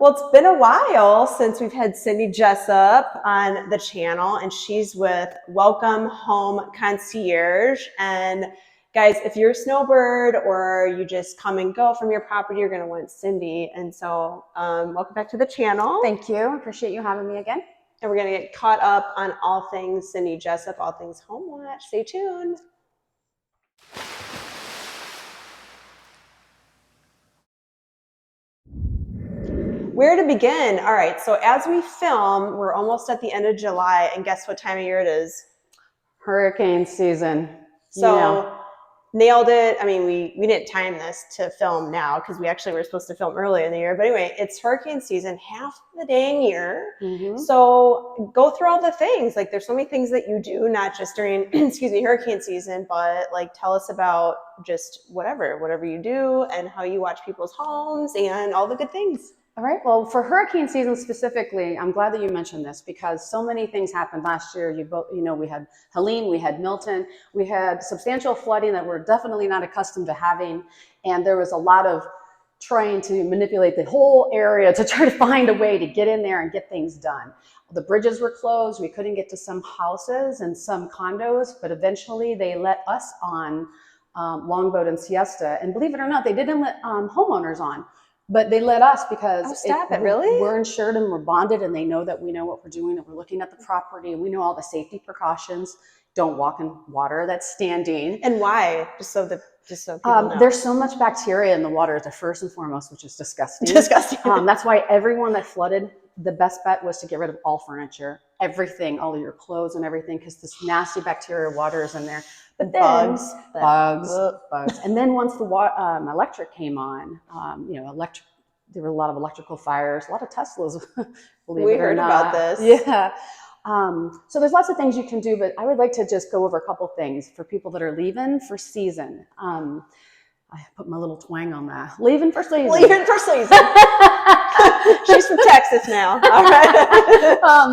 Well, it's been a while since we've had Cindy Jessup on the channel, and she's with Welcome Home Concierge. And guys, if you're a snowbird or you just come and go from your property, you're going to want Cindy. And so welcome back to the channel. Thank you. Appreciate you having me again. And we're going to get caught up on all things Cindy Jessup, all things Home Watch. Stay tuned. Where to begin? All right, so as we film, we're almost at the end of July, and guess what time of year it is? Hurricane season. So nailed it. I mean, we didn't time this to film now because we actually were supposed to film earlier in the year. But anyway, it's hurricane season, half the dang year. So go through all the things. Like there's so many things that you do, not just during, hurricane season, but like tell us about just whatever you do and how you watch people's homes and all the good things. All right. Well, for hurricane season specifically, I'm glad that you mentioned this because so many things happened last year. We had Helene, we had Milton, we had substantial flooding that we're definitely not accustomed to having. And there was a lot of trying to manipulate the whole area to try to find a way to get in there and get things done. The bridges were closed. We couldn't get to some houses and some condos, but eventually they let us on Longboat and Siesta. And believe it or not, they didn't let homeowners on. But they let us because really? We're insured and we're bonded and they know that we know what we're doing and we're looking at the property and we know all the safety precautions. Don't walk in water that's standing. And why? Just so people know. There's so much bacteria in the water, the first and foremost, which is disgusting. That's why everyone that flooded, the best bet was to get rid of all furniture, everything, all of your clothes and everything, because this nasty bacteria water is in there. But then bugs. And then once the electric came on, there were a lot of electrical fires, a lot of Teslas. We heard about this. Yeah. So there's lots of things you can do, but I would like to just go over a couple things for people that are leaving for season. I put my little twang on that. Leaving for season. Leaving for season. She's from Texas now. All right.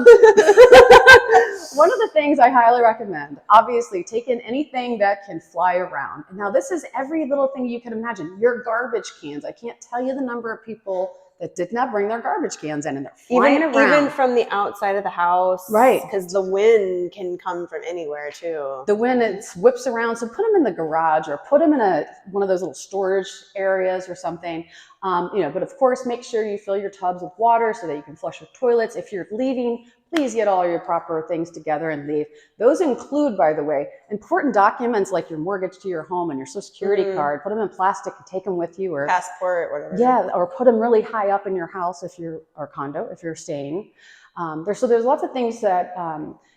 One of the things I highly recommend, obviously, take in anything that can fly around. Now, this is every little thing you can imagine. Your garbage cans. I can't tell you the number of people that did not bring their garbage cans in and they're flying around. Even from the outside of the house. Right. Because the wind can come from anywhere too. The wind, it whips around. So put them in the garage or put them in one of those little storage areas or something. But of course, make sure you fill your tubs with water so that you can flush your toilets. If you're leaving, please get all your proper things together and leave. Those include, by the way, important documents like your mortgage to your home and your social security card. Put them in plastic and take them with you, or passport, whatever. Yeah, or put them really high up in your house or condo if you're staying. There's lots of things that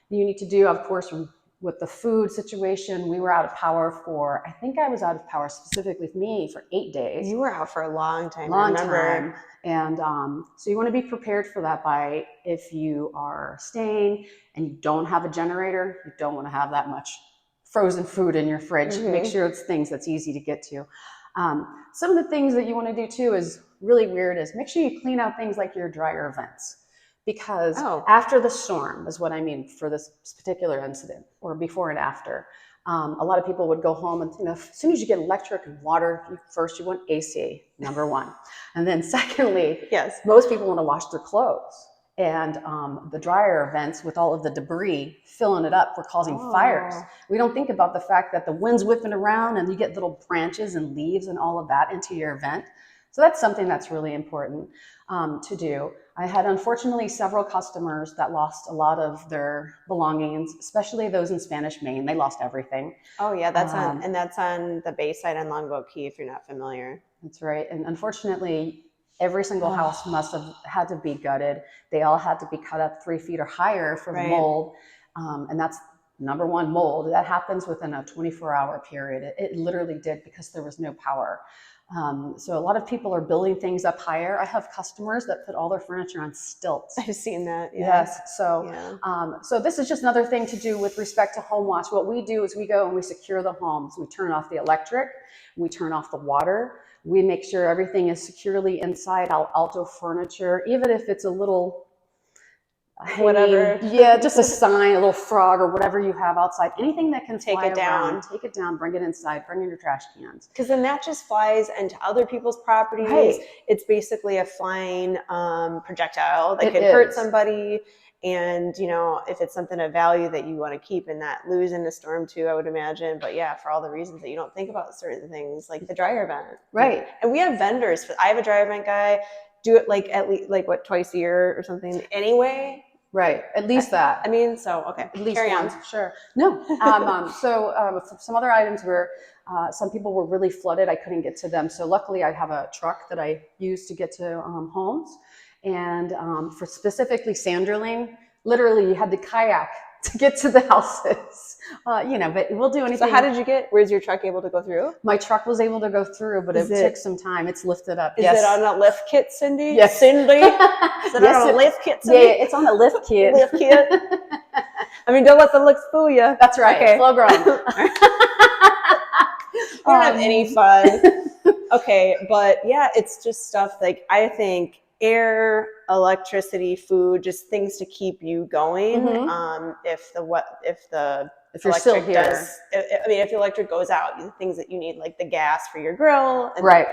you need to do. Of course, with the food situation, we were out of power I think I was out of power specifically with me for 8 days. You were out for a long time. Long time. And so you want to be prepared for that if you are staying and you don't have a generator, you don't want to have that much frozen food in your fridge. Make sure it's things that's easy to get to. Some of the things that you want to do too is really weird is make sure you clean out things like your dryer vents. Because after the storm is what I mean for this particular incident, or before and after. A lot of people would go home and, as soon as you get electric and water, first you want AC, number one. And then secondly, most people want to wash their clothes. And the dryer vents with all of the debris filling it up were causing fires. We don't think about the fact that the wind's whipping around and you get little branches and leaves and all of that into your vent. So that's something that's really important to do. I had, unfortunately, several customers that lost a lot of their belongings, especially those in Spanish Main. They lost everything. Oh, yeah, that's on the Bayside and Longboat Key, if you're not familiar. That's right. And unfortunately, every single house must have had to be gutted. They all had to be cut up 3 feet or higher for the mold. And that's number one, mold. That happens within a 24-hour period. It literally did because there was no power. So a lot of people are building things up higher. I have customers that put all their furniture on stilts. I've seen that. Yes. So this is just another thing to do with respect to home watch. What we do is we go and we secure the homes. We turn off the electric. We turn off the water. We make sure everything is securely inside. Alto furniture, even if it's a little Whatever. Yeah, just a sign, a little frog or whatever you have outside. Anything that can Take fly it down. around, take it down, bring it inside, bring in your trash cans. Because then that just flies into other people's properties. Right. It's basically a flying projectile that It could hurt is. somebody. And, you know, if it's something of value that you want to keep and not lose in the storm too, I would imagine. But yeah, for all the reasons that you don't think about certain things, like the dryer vent. Right. And we have vendors. I have a dryer vent guy. Do it like at least like what, twice a year or something anyway. Right. At least that. I mean, so okay. At least Carry once. on. Sure. No. Some other items were, some people were really flooded. I couldn't get to them. So luckily I have a truck that I use to get to homes. And for specifically Sanderling, literally you had to kayak to get to the houses. You know, but we'll do anything. So how did you was your truck able to go through? My truck was able to go through, but it took some time. It's lifted up. Is it on a lift kit, Cindy? Yes. Cindy? Is it on a lift kit, Cindy? Yeah, it's on the lift kit. Lift kit. I mean, don't let the looks fool you. That's right. Okay. Slow growing. We don't have any fun. Okay, but yeah, it's just stuff like I think air, electricity, food, just things to keep you going. If you're still here, if the electric goes out, the things that you need, like the gas for your grill, and right.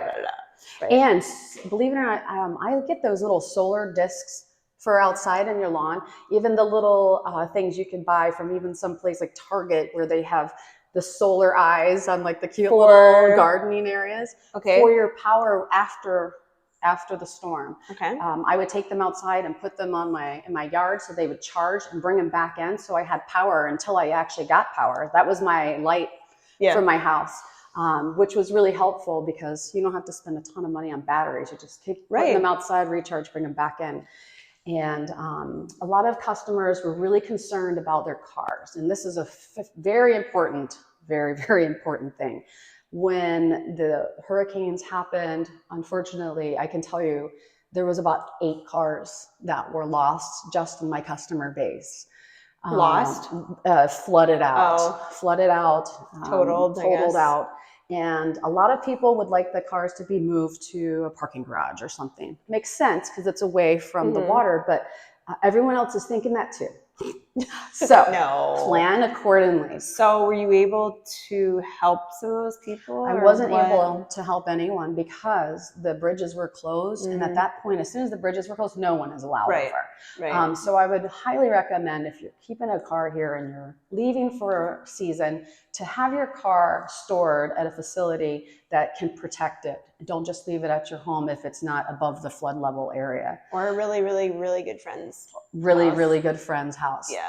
Right. And believe it or not, I get those little solar discs for outside in your lawn. Even the little things you can buy from even some place like Target, where they have the solar eyes on like the cute little gardening areas for your power after the storm. Okay. I would take them outside and put them in my yard so they would charge and bring them back in. So I had power until I actually got power. That was my light for my house, which was really helpful because you don't have to spend a ton of money on batteries. You just keep putting them outside, recharge, bring them back in. And a lot of customers were really concerned about their cars. And this is a very important, very, very important thing. When the hurricanes happened, unfortunately, I can tell you, there was about 8 cars that were lost just in my customer base. Lost? Flooded out. Flooded out. Totaled out. And a lot of people would like the cars to be moved to a parking garage or something. Makes sense because it's away from the water, but everyone else is thinking that too. So plan accordingly. So were you able to help some of those people? I wasn't able to help anyone because the bridges were closed. And at that point, as soon as the bridges were closed, no one is allowed over. Right. So I would highly recommend, if you're keeping a car here and you're leaving for a season, to have your car stored at a facility that can protect it. Don't just leave it at your home if it's not above the flood level area. Or a really, really, really good friend's really, really good friend's house. Yeah.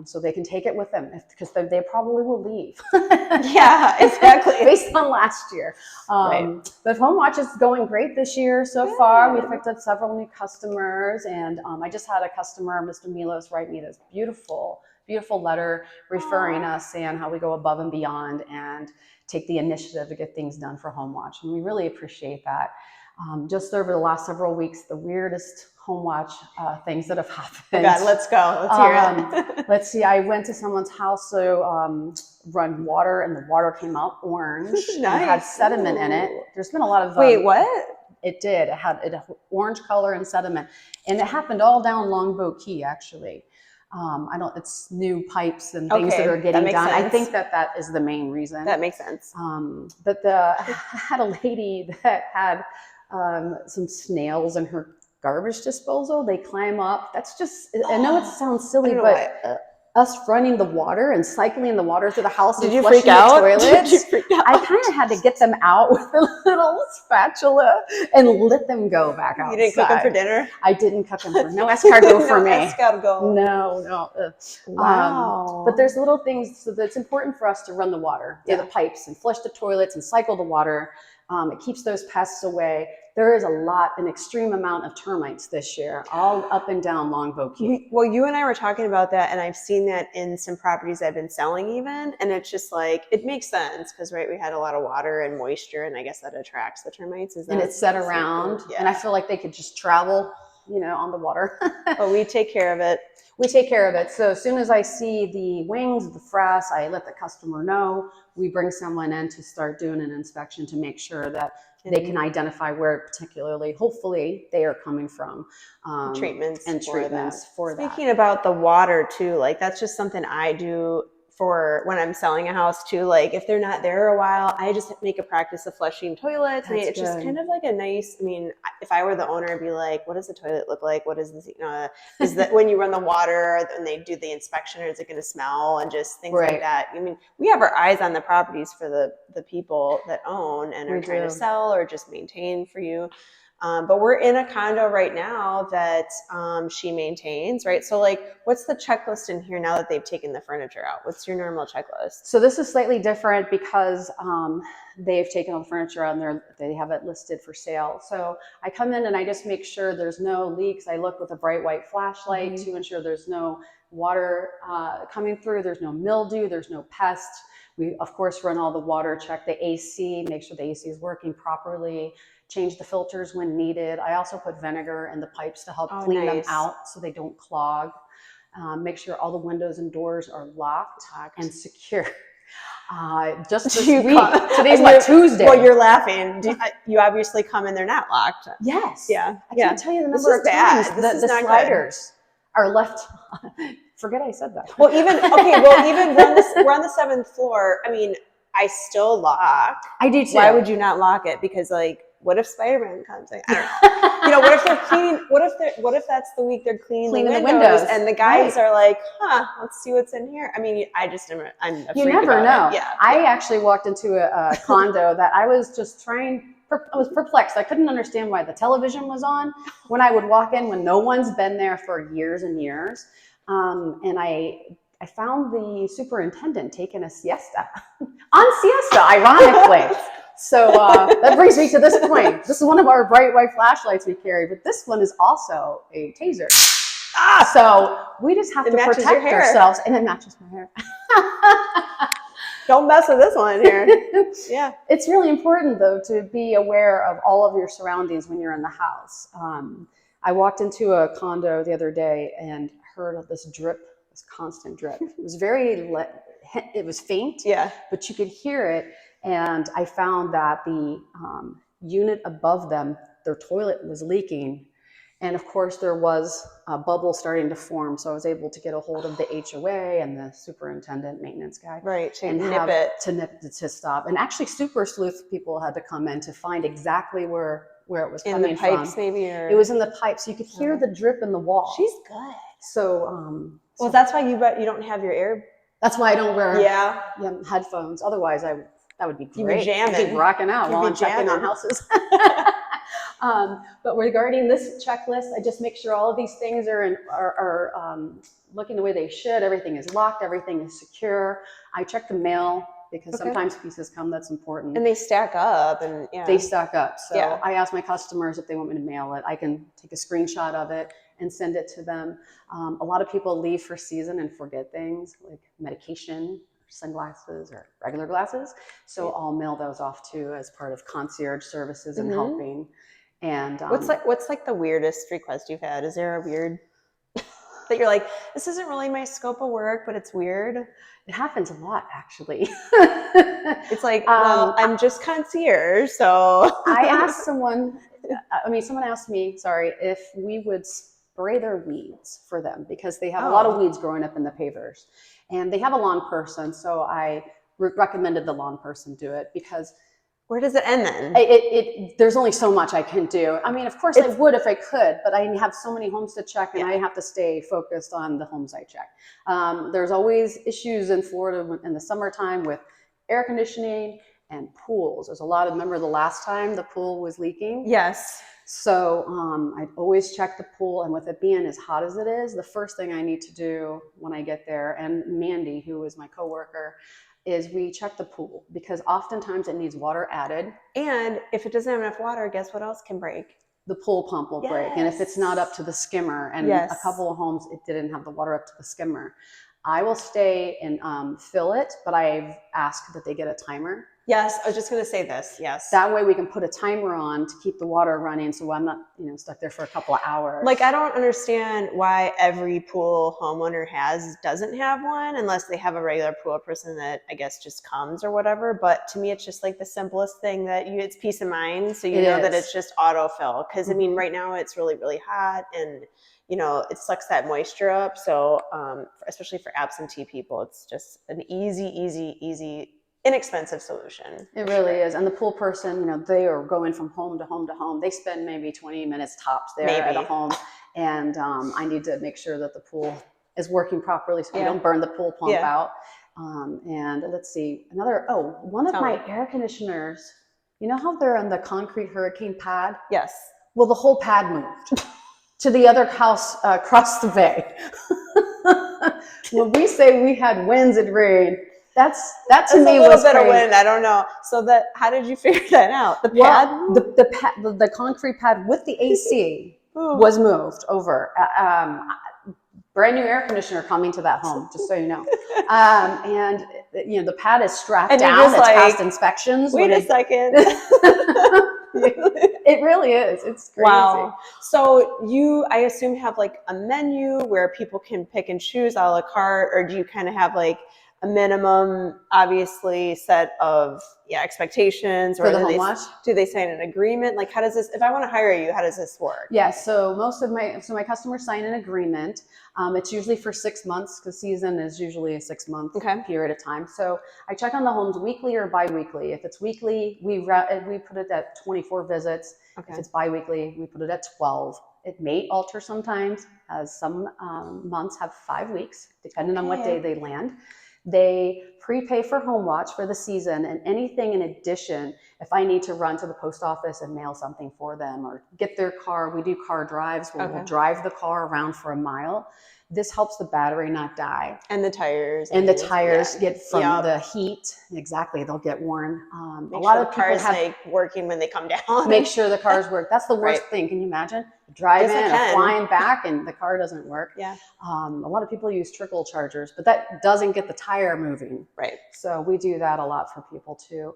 So they can take it with them because they probably will leave. Yeah, exactly. Based on last year. But Home Watch is going great this year so far. We've picked up several new customers, and I just had a customer, Mr. Milos, write me this beautiful letter referring us, saying how we go above and beyond and take the initiative to get things done for Home Watch. And we really appreciate that. Just over the last several weeks, the weirdest Home Watch things that have happened. Oh God, let's go. Let's hear it. Let's see. I went to someone's house to run water, and the water came out orange. Nice. And had sediment in it. There's been a lot of... Wait, what? It did. It had orange color and sediment. And it happened all down Longboat Key, actually. It's new pipes and things that are getting done. Sense. I think that is the main reason. That makes sense. But I had a lady that had some snails in her garbage disposal. They climb up. That's just, I know it sounds silly, but us running the water and cycling the water through the house and flushing the toilets. Did you freak out? I kind of had to get them out with a little spatula and let them go back outside. You didn't cook them for dinner? I didn't cook them for no escargot for me. Escargot. No. Wow. But there's little things, so that it's important for us to run the water through the pipes and flush the toilets and cycle the water. It keeps those pests away. There is an extreme amount of termites this year, all up and down Longboat Key. Well, you and I were talking about that, and I've seen that in some properties I've been selling even, and it's just like, it makes sense because, we had a lot of water and moisture, and I guess that attracts the termites. And it's set around, and I feel like they could just travel on the water. But we take care of it. We take care of it. So as soon as I see the wings, the frass, I let the customer know. We bring someone in to start doing an inspection to make sure that they can identify where particularly, hopefully, they are coming from. Treatments for that. Speaking about the water too, like that's just something I do for when I'm selling a house too. Like if they're not there a while, I just make a practice of flushing toilets. It's just kind of like a nice, if I were the owner, I'd be like, what does the toilet look like? What is this, is that when you run the water and they do the inspection, or is it going to smell, and just things like that. We have our eyes on the properties for the people that own and are trying to sell or just maintain for you. But we're in a condo right now that she maintains, right? So like, what's the checklist in here now that they've taken the furniture out? What's your normal checklist? So this is slightly different because they've taken all the furniture out and they have it listed for sale. So I come in and I just make sure there's no leaks. I look with a bright white flashlight to ensure there's no water coming through. There's no mildew. There's no pest. We, of course, run all the water, check the AC, make sure the AC is working properly, change the filters when needed. I also put vinegar in the pipes to help clean them out so they don't clog. Make sure all the windows and doors are locked and secure. Just this week, today's what, Tuesday? Well, you're laughing. You obviously come and they're not locked. Yes. Yeah. I can't tell you the number of times the sliders are left. Forget I said that. Well, even we're on the 7th floor. I still lock. I do too. Why would you not lock it? Because like, what if Spider-Man comes? I don't know. What if they're cleaning? What if that's the week they're cleaning the windows and the guys are like, let's see what's in here. I'm a you never know. Yeah. I actually walked into a condo that I was just I was perplexed. I couldn't understand why the television was on when I would walk in when no one's been there for years and years. And I found the superintendent taking a siesta on siesta, ironically. So that brings me to this point. This is one of our bright white flashlights we carry, but this one is also a taser. So we just have to protect ourselves, and it matches my hair. Don't mess with this one here. Yeah. It's really important, though, to be aware of all of your surroundings when you're in the house. I walked into a condo the other day and heard of this drip, this constant drip. It was it was faint, but you could hear it. And I found that the unit above them, their toilet was leaking. And of course, there was a bubble starting to form. So I was able to get a hold of the HOA and the superintendent maintenance guy. Right, to stop. And actually, super sleuth people had to come in to find exactly where it was coming from. In the pipes, from. maybe? Or... It was in the pipes. You could hear the drip in the wall. She's good. So, well, that's why you don't have your air. That's why I don't wear headphones. Otherwise, that would be great. You'd be jamming. I'd be rocking out while I'm checking on houses. But regarding this checklist, I just make sure all of these things are looking the way they should. Everything is locked. Everything is secure. I check the mail because sometimes pieces come. That's important. And they stack up. They stack up. So I ask my customers if they want me to mail it. I can take a screenshot of it and send it to them. A lot of people leave for season and forget things like medication, sunglasses, or regular glasses. So I'll mail those off too as part of concierge services and helping. And what's like the weirdest request you've had? Is there a weird that you're like, this isn't really my scope of work, but it's weird? It happens a lot, actually. It's like, well, I'm just concierge, so. I asked someone asked me, if we would spray their weeds for them because they have a lot of weeds growing up in the pavers. And they have a lawn person, so I recommended the lawn person do it because... Where does it end then? There's only so much I can do. Of course I would if I could, but I have so many homes to check and I have to stay focused on the homes I check. There's always issues in Florida in the summertime with air conditioning and pools. There's a lot of, remember the last time the pool was leaking? Yes. So I'd always check the pool, and with it being as hot as it is, the first thing I need to do when I get there, and Mandy, who is my coworker, is we check the pool because oftentimes it needs water added. And if it doesn't have enough water, guess what else can break? The pool pump will break. And if it's not up to the skimmer, and a couple of homes, it didn't have the water up to the skimmer, I will stay and fill it, but I've asked that they get a timer Yes, I was just going to say this. Yes. That way we can put a timer on to keep the water running, so I'm not, stuck there for a couple of hours. Like, I don't understand why every pool homeowner doesn't have one, unless they have a regular pool person that I guess just comes or whatever. But to me, it's just like the simplest thing that it's peace of mind. So you know that it's just autofill. Because I mean, right now it's really, really hot, and it sucks that moisture up. So especially for absentee people, it's just an easy, inexpensive solution. It really is. And the pool person, they are going from home to home to home. They spend maybe 20 minutes tops there at a home. And I need to make sure that the pool is working properly so we don't burn the pool pump out. And let's see, one of my air conditioners, you know how they're on the concrete hurricane pad? Yes. Well, the whole pad moved to the other house across the bay. When we say we had winds and rain, that to me was a little bit crazy. of wind. I don't know. So how did you figure that out? The pad? Well, the concrete pad with the AC was moved over. Brand new air conditioner coming to that home, just so you know. And the pad is strapped down. It's past inspections. Wait a second. It really is. It's crazy. Wow. So I assume, have like a menu where people can pick and choose a la carte, or do you kind of have like a minimum, obviously, set of expectations? Or for the home watch? Do they sign an agreement? Like, how does this, if I want to hire you, how does this work? Yeah, so my customers sign an agreement. It's usually for 6 months, because season is usually a 6-month period of time. So I check on the homes weekly or bi-weekly. If it's weekly, we put it at 24 visits. If it's bi-weekly, we put it at 12. It may alter sometimes, as some months have 5 weeks, depending on what day they land. They prepay for home watch for the season, and anything in addition, if I need to run to the post office and mail something for them, or get their car, we do car drives where we'll drive the car around for a mile. This helps the battery not die. And the tires. And the tires get from the heat. Exactly. They'll get worn. A lot of cars working when they come down. Make sure the cars work. That's the worst thing. Can you imagine? Driving and flying back and the car doesn't work. Yeah. A lot of people use trickle chargers, but that doesn't get the tire moving. Right. So we do that a lot for people too.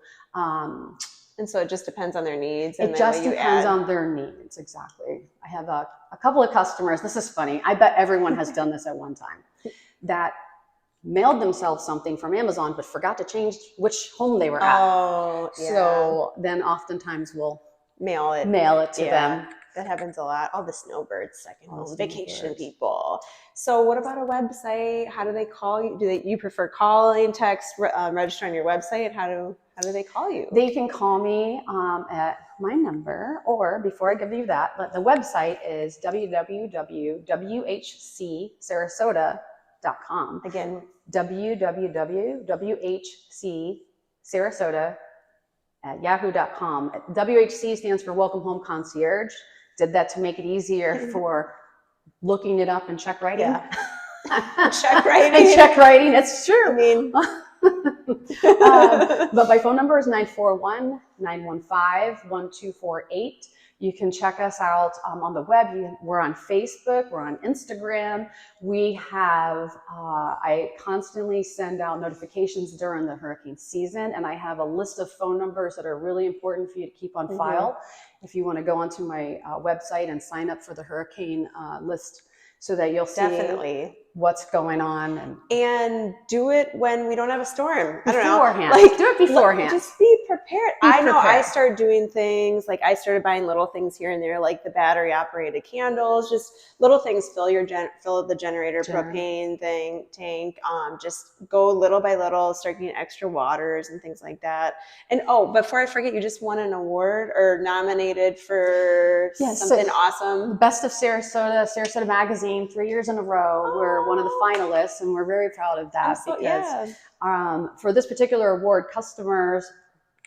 And so it just depends on their needs. It just depends on their needs. Exactly. I have a couple of customers. This is funny. I bet everyone has done this at one time, that mailed themselves something from Amazon, but forgot to change which home they were at. Oh, yeah. So then oftentimes we'll mail it to them. That happens a lot. All the snowbirds, second home vacation people. So what about a website? How do they call you? You prefer calling, text, register on your website? How do they call you? They can call me at my number, or before I give you that, but the website is www.whcsarasota.com. Again, www.whcsarasota@yahoo.com. WHC stands for Welcome Home Concierge. Did that to make it easier for looking it up and check writing. Yeah. Check writing. And check writing. It's true. I mean, but my phone number is 941-915-1248. You can check us out on the web. We're on Facebook. We're on Instagram. We have, I constantly send out notifications during the hurricane season, and I have a list of phone numbers that are really important for you to keep on file. If you want to go onto my website and sign up for the hurricane list, so that you'll see what's going on. And do it when we don't have a storm. I don't know. Beforehand. Do it beforehand. Just be prepared. I know I started doing things, like I started buying little things here and there, like the battery operated candles, just little things, fill the generator propane tank, just go little by little, start getting extra waters and things like that. And before I forget, you just won an award or nominated for something awesome. Best of Sarasota Magazine, 3 years in a row. We're one of the finalists, and we're very proud of that because for this particular award,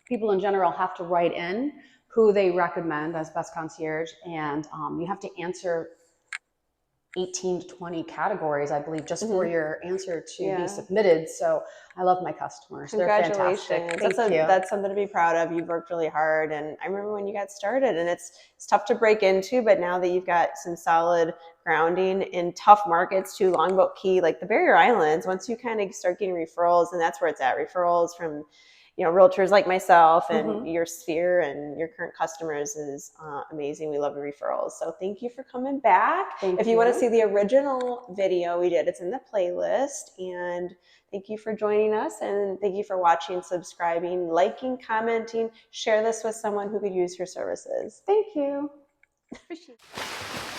people in general have to write in who they recommend as best concierge, and you have to answer 18 to 20 categories, I believe, just for your answer to be submitted. So I love my customers. Congratulations. They're fantastic. Thank you. That's something to be proud of. You've worked really hard. And I remember when you got started, and it's tough to break into, but now that you've got some solid grounding in tough markets too, Longboat Key, like the Barrier Islands, once you kind of start getting referrals, and that's where it's at, referrals from realtors like myself and your sphere and your current customers is amazing. We love referrals. So thank you for coming back. If you want to see the original video we did, it's in the playlist. And thank you for joining us, and thank you for watching, subscribing, liking, commenting. Share this with someone who could use your services. Thank you. Appreciate it.